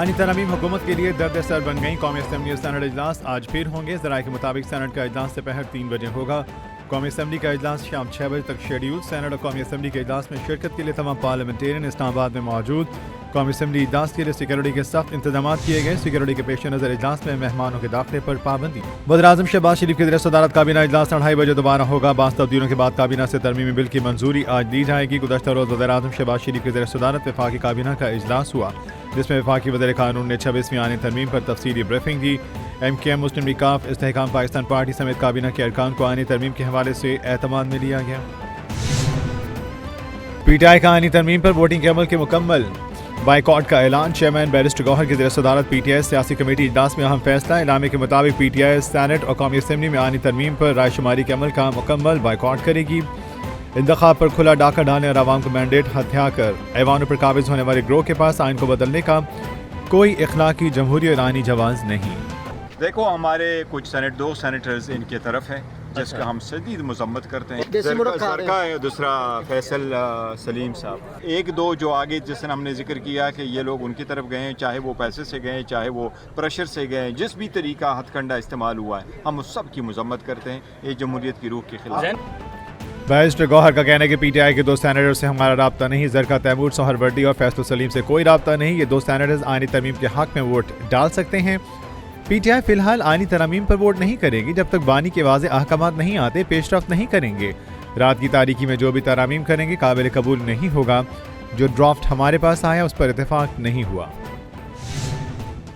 आईनी तरमीम हुकूमत के लिए दर्द सर बन गई। कौमी असम्बली और सैनेट इजलास आज फिर होंगे। ज़राए के मुताबिक सैनेट का इजलास दोपहर 3 बजे होगा। कौमी असम्बली का इजलास शाम 6 बजे तक शेड्यूल। सैनेट और कौमी असम्बली के इजलास में शिरकत के लिए तमाम पार्लियामेंटेरियन इस्लामाबाद में मौजूद। कौमी असम्बली इजलास के लिए सिक्योरिटी के सख्त इंतजाम किए गए। सिक्योरिटी के पेश नज़र इजलास में मेहमानों के दाखिले पर पाबंदी। वज़ीर-ए-आज़म शहबाज शरीफ की ज़ेर-ए-सदारत काबीना इजलास 2:30 बजे दोबारा होगा। बास तब्दीलियों के बाद काबीना से तरमीमी बिल की मंजूरी आज दी जाएगी। गुज़श्ता रोज़ वज़ीर-ए-आज़म शहबाज शरीफ की ज़ेर-ए-सदारत वफाकी काबीना का इजलास हुआ, जिसमें वफाकी वज़ीर कानून ने 26वीं आईनी तरमीम पर तफसीली ब्रीफिंग दी। MKM, मुस्लिम लीग काफ, इस्तेहकाम पाकिस्तान पार्टी समेत काबीना के अरकान को आईनी तरमीम के हवाले से एतमाद में लिया गया। PTI का आईनी तरमीम पर वोटिंग के अमल के मुकम्मल बाइकआउट का ऐलान। चेयरमैन बैरिस्टर गौहर की ज़ेर-ए-सदारत PTI सियासी कमेटी इजलास में अहम फैसला। इलामे के मुताबिक PTI सैनेट और कौमी असम्बली में आईनी तरमीम पर रायशुमारी के अमल का मुकम्मल बाइकआउट करेगी। इंतखाब पर खुला डाका डालने और आवाम को मैंडेट हत्या कर ऐवानों पर काबिज होने वाले ग्रोह के पास आइन को बदलने का कोई इखलाकी, जमहूरी और आईनी जवाज़ नहीं। देखो, हमारे कुछ दो सेनेटर्स इनके तरफ हैं जिसका हम शदीद मजम्मत करते हैं। सरका है, दूसरा फैसल सलीम साहब, एक दो जो आगे जिसने हमने जिक्र किया कि ये लोग उनकी तरफ गए हैं, चाहे वो पैसे से गए, चाहे वो प्रेशर से गए, जिस भी तरीका हथकंडा इस्तेमाल हुआ है, हम उस सब की मजम्मत करते हैं। ये जमहूरियत की रूह के खिलाफ। बैरिस्टर गौहर का कहना है कि PTI के 2 सेनेटर से हमारा राब्ता नहीं। जरका तैमूर, सोहरवर्दी और फैसल सलीम से कोई राब्ता नहीं। ये 2 सेनेटर्स आईनी तरमीम के हक में वोट डाल सकते हैं। PTI फिलहाल आईनी तरमीम पर वोट नहीं करेगी जब तक बानी के वाज़े अहकामात नहीं आते। पेशरफ्त नहीं करेंगे। रात की तारीकी में जो भी तरमीम करेंगे काबिल कबूल नहीं होगा। जो ड्राफ्ट हमारे पास आया उस पर इत्तेफाक नहीं हुआ।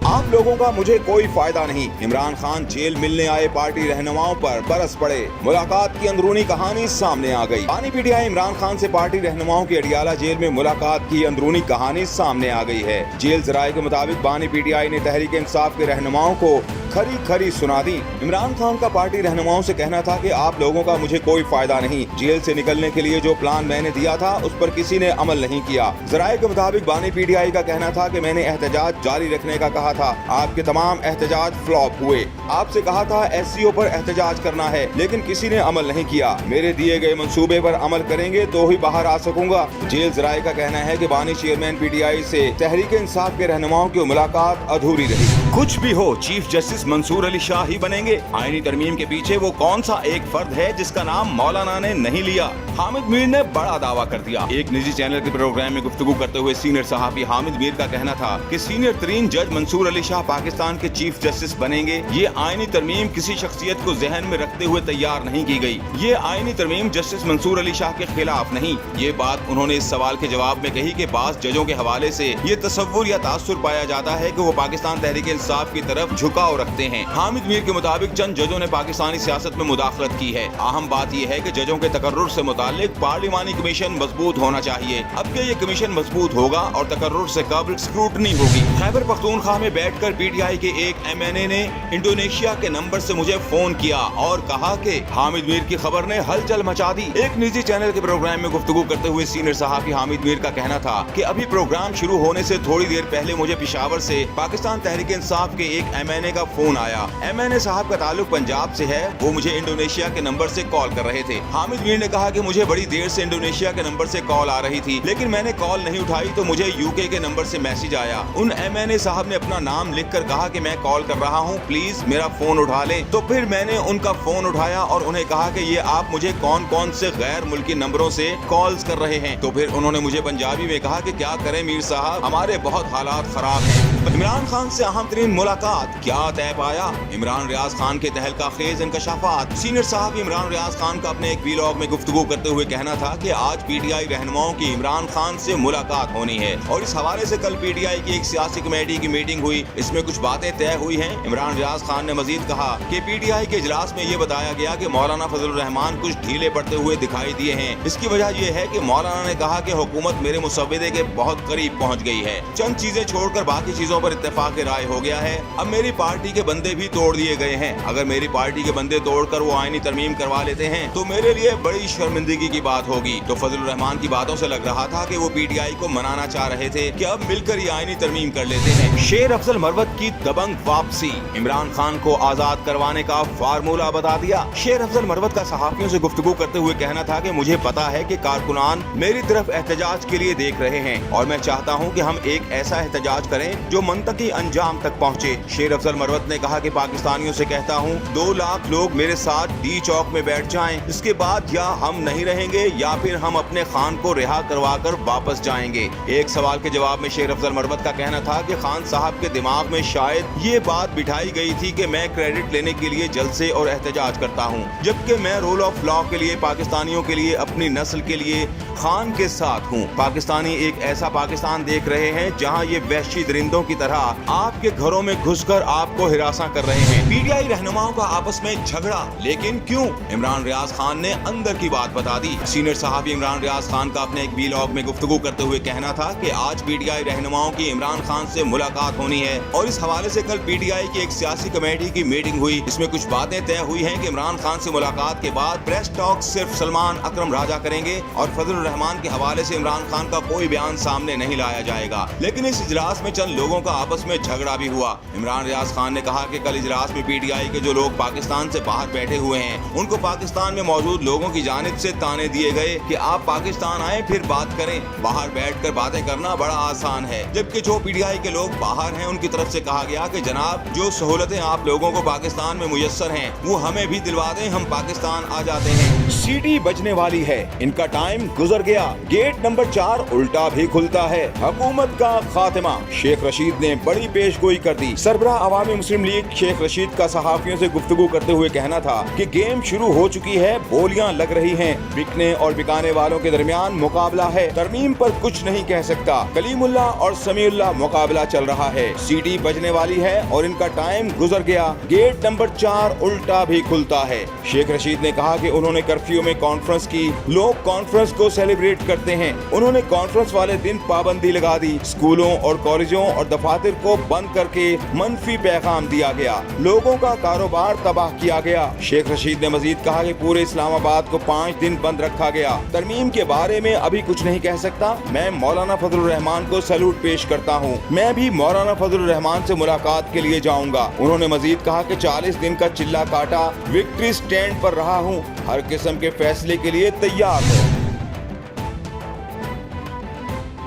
आप लोगों का मुझे कोई फायदा नहीं। इमरान खान जेल मिलने आए पार्टी रहनुमाओं पर बरस पड़े। मुलाकात की अंदरूनी कहानी सामने आ गई। बानी PTI इमरान खान से पार्टी रहनुमाओं की अडियाला जेल में मुलाकात की अंदरूनी कहानी सामने आ गई है। जेल ज़राए के मुताबिक बानी PTI ने तहरीक इंसाफ के रहनुमाओं को खरी खरी सुना दी। इमरान खान का पार्टी रहनुमाओं से कहना था कि आप लोगों का मुझे कोई फायदा नहीं। जेल से निकलने के लिए जो प्लान मैंने दिया था उस पर किसी ने अमल नहीं किया। ज़राए के मुताबिक बानी PTI का कहना था कि मैंने एहतजाज जारी रखने का कहा था। आपके तमाम एहतजाज फ्लॉप हुए। आपसे कहा था SCO पर एहतजाज करना है, लेकिन किसी ने अमल नहीं किया। मेरे दिए गए मंसूबे पर अमल करेंगे तो ही बाहर आ सकूंगा। जेल ज़राए का कहना है कि बानी चेयरमैन PTI से तहरीक इंसाफ के रहनुमाओं की मुलाकात अधूरी रही। कुछ भी हो, चीफ जस्टिस मंसूर अली शाह ही बनेंगे। आईनी तरमीम के पीछे वो कौन सा एक फर्द है जिसका नाम मौलाना ने नहीं लिया? हामिद मीर ने बड़ा दावा कर दिया। एक निजी चैनल के प्रोग्राम में गुफ्तगू करते हुए सीनियर सहाफी हामिद मीर का कहना था कि सीनियर तरीन जज मंसूर अली शाह पाकिस्तान के चीफ जस्टिस बनेंगे। ये आईनी तरमीम किसी शख्सियत को जहन में रखते हुए तैयार नहीं की गई। ये आईनी तरमीम जस्टिस मंसूर अली शाह के खिलाफ नहीं। ये बात उन्होंने इस सवाल के जवाब में कही कि बाज़ जजों के हवाले से ये तसव्वुर या तासुर पाया जाता है कि वो पाकिस्तान तहरीक इंसाफ की तरफ झुकाव रखते हैं। हामिद मीर के मुताबिक चंद जजों ने पाकिस्तानी सियासत में मुदाखलत की है। अहम बात यह है कि जजों के तकर्रुर से मुतालिक पार्लिमानी कमीशन मजबूत होना चाहिए। अब के ये कमीशन मजबूत होगा और तकर्रुर से कबल स्क्रूटनी होगी। खैबर पख्तूनख्वा में बैठकर PTI के एक MNA ने इंडोनेशिया के नंबर से मुझे फोन किया और कहा कि हामिद मीर की खबर ने हलचल मचा दी। एक निजी चैनल के प्रोग्राम में गुफ्तगू करते हुए सीनियर सहाफी हामिद मीर का कहना था कि अभी प्रोग्राम शुरू होने से थोड़ी देर पहले मुझे पेशावर से पाकिस्तान तहरीक इंसाफ के एक MNA का फोन आया। MNA साहब का ताल्लुक पंजाब से है। वो मुझे इंडोनेशिया के नंबर से कॉल कर रहे थे। हामिद मीर ने कहा कि मुझे बड़ी देर से इंडोनेशिया के नंबर से कॉल आ रही थी, लेकिन मैंने कॉल नहीं उठाई तो मुझे UK के नंबर से मैसेज आया। उन MNA साहब ने अपना नाम लिख कर कहा कि मैं कॉल कर रहा हूँ, प्लीज मेरा फोन उठा ले। तो फिर मैंने उनका फोन उठाया और उन्हें कहा कि ये आप मुझे कौन कौन से गैर मुल्की नंबरों से कॉल्स कर रहे हैं। तो फिर उन्होंने मुझे पंजाबी में कहा कि क्या करें मीर साहब, हमारे बहुत हालात खराब हैं। इमरान खान से अहम तरीन मुलाकात क्या तय पाया? इमरान रियाज खान के तहलका खेज इंकशाफात। सीनियर साहब इमरान रियाज खान का अपने एक वीलॉग में गुफ्तगू करते हुए कहना था कि आज PTI रहनुमाओं की इमरान खान से मुलाकात होनी है और इस हवाले से कल PTI की एक सियासी कमेटी की मीटिंग हुई। इसमें कुछ बातें तय हुई हैं। इमरान रियाज खान ने मजीद कहा कि PTI के इजलास में ये बताया गया कि मौलाना फजलुर रहमान कुछ ढीले पड़ते हुए दिखाई दिए हैं। इसकी वजह यह है कि मौलाना ने कहा कि हुकूमत मेरे मुसव्विदे के बहुत करीब पहुँच गई है। चंद चीजें छोड़कर बाकी चीजों पर इत्तेफाक राय हो गया है। अब मेरी पार्टी के बंदे भी तोड़ दिए गए हैं। अगर मेरी पार्टी के बंदे तोड़कर वो आईनी तरमीम करवा लेते हैं तो मेरे लिए बड़ी शर्मिंदगी की बात होगी। तो फजलुर रहमान की बातों से लग रहा था कि वो पीटीआई को मनाना चाह रहे थे कि अब मिलकर ये आईनी तरमीम कर लेते हैं। शेर अफजल मरवत की दबंग वापसी, इमरान खान को आजाद करवाने का फार्मूला बता दिया। शेर अफजल मरवत का सहाफियों से गुफ्तगू करते हुए कहना था कि मुझे पता है कि कारकुनान मेरी तरफ एहतजाज के लिए देख रहे हैं और मैं चाहता हूं कि हम एक ऐसा एहतजाज करें जो मंतकी अंजाम तक पहुंचे। शेर अफजल मरवत ने कहा कि पाकिस्तानियों से कहता हूं 2 लाख लोग मेरे साथ डी चौक में बैठ जाएं, इसके बाद या हम नहीं रहेंगे या फिर हम अपने खान को रिहा करवा कर वापस जाएंगे। एक सवाल के जवाब में शेर अफजल मरवत का कहना था कि खान साहब के दिमाग में शायद ये बात बिठाई गई थी कि मैं क्रेडिट लेने के लिए जलसे और एहतजाज करता हूँ, जबकि मैं रूल ऑफ लॉ के लिए, पाकिस्तानियों के लिए, अपनी नस्ल के लिए खान के साथ हूँ। पाकिस्तानी एक ऐसा पाकिस्तान देख रहे हैं जहाँ ये वहशी दरिंदों की तरह आपके घरों में घुसकर आपको हिरासा कर रहे हैं। पीटीआई रहनुमाओं का आपस में झगड़ा, लेकिन क्यों? इमरान रियाज खान ने अंदर की बात बता दी। सीनियर सहाफी इमरान रियाज खान का अपने एक वीलॉग में गुफ्तगू करते हुए कहना था कि आज पीटीआई रहनुमाओं की इमरान खान से मुलाकात होनी है और इस हवाले से कल पीटीआई की एक सियासी कमेटी की मीटिंग हुई। इसमें कुछ बातें तय हुई हैं कि इमरान खान से मुलाकात के बाद प्रेस टॉक सिर्फ सलमान अकरम राजा करेंगे और फजलुर रहमान के हवाले से इमरान खान का कोई बयान सामने नहीं लाया जाएगा। लेकिन इस इजलास में चंद लोगों का आपस में झगड़ा भी हुआ। इमरान रियाज खान ने कहा कि कल इजलास में पीटीआई के जो लोग पाकिस्तान से बाहर बैठे हुए हैं उनको पाकिस्तान में मौजूद लोगों की जानिब से ताने दिए गए कि आप पाकिस्तान आए फिर बात करें, बाहर बैठकर बातें करना बड़ा आसान है। जबकि जो पीटीआई के लोग बाहर हैं उनकी तरफ से कहा गया कि जनाब जो सहूलतें आप लोगों को पाकिस्तान में मुयस्सर हैं वो हमें भी दिलवा दें, हम पाकिस्तान आ जाते हैं। सीटी बजने वाली है, इनका टाइम गुजर गया, गेट नंबर 4 उल्टा भी खुलता है, हुकूमत का खात्मा। शेख रशीद ने बड़ी पेशगोई कर दी। सरबराह अवामी मुस्लिम लीग शेख रशीद का सहाफियों से गुफ्तगू करते हुए कहना था कि गेम शुरू हो चुकी है, बोलियां लग रही हैं, बिकने और बिकाने वालों के दरमियान मुकाबला है, तरमीम पर कुछ नहीं कह सकता। कलीमुल्लाह और समीउल्लाह मुकाबला चल रहा है, सीटी बजने वाली है और इनका टाइम गुजर गया, गेट नंबर 4 उल्टा भी खुलता है। शेख रशीद ने कहा कि उन्होंने कर्फ्यू में कॉन्फ्रेंस की, लोग कॉन्फ्रेंस को सेलिब्रेट करते हैं, उन्होंने कॉन्फ्रेंस वाले दिन पाबंदी लगा दी, स्कूलों और कॉलेजों और दफातर को बंद करके मनफी पैगाम दिया गया, लोगों का कारोबार तबाह किया गया। शेख रशीद ने मजीद कहा कि पूरे इस्लामाबाद को 5 दिन बंद रखा गया। तरमीम के बारे में अभी कुछ नहीं कह सकता। मैं मौलाना फजलुर रहमान को सैल्यूट पेश करता हूँ, मैं भी मौलाना फजलुर रहमान से मुलाकात के लिए जाऊंगा। उन्होंने मजीद कहा कि 40 दिन का चिल्ला काटा, विक्ट्री स्टैंड पर रहा हूँ, हर किस्म के फैसले के लिए तैयार हूँ।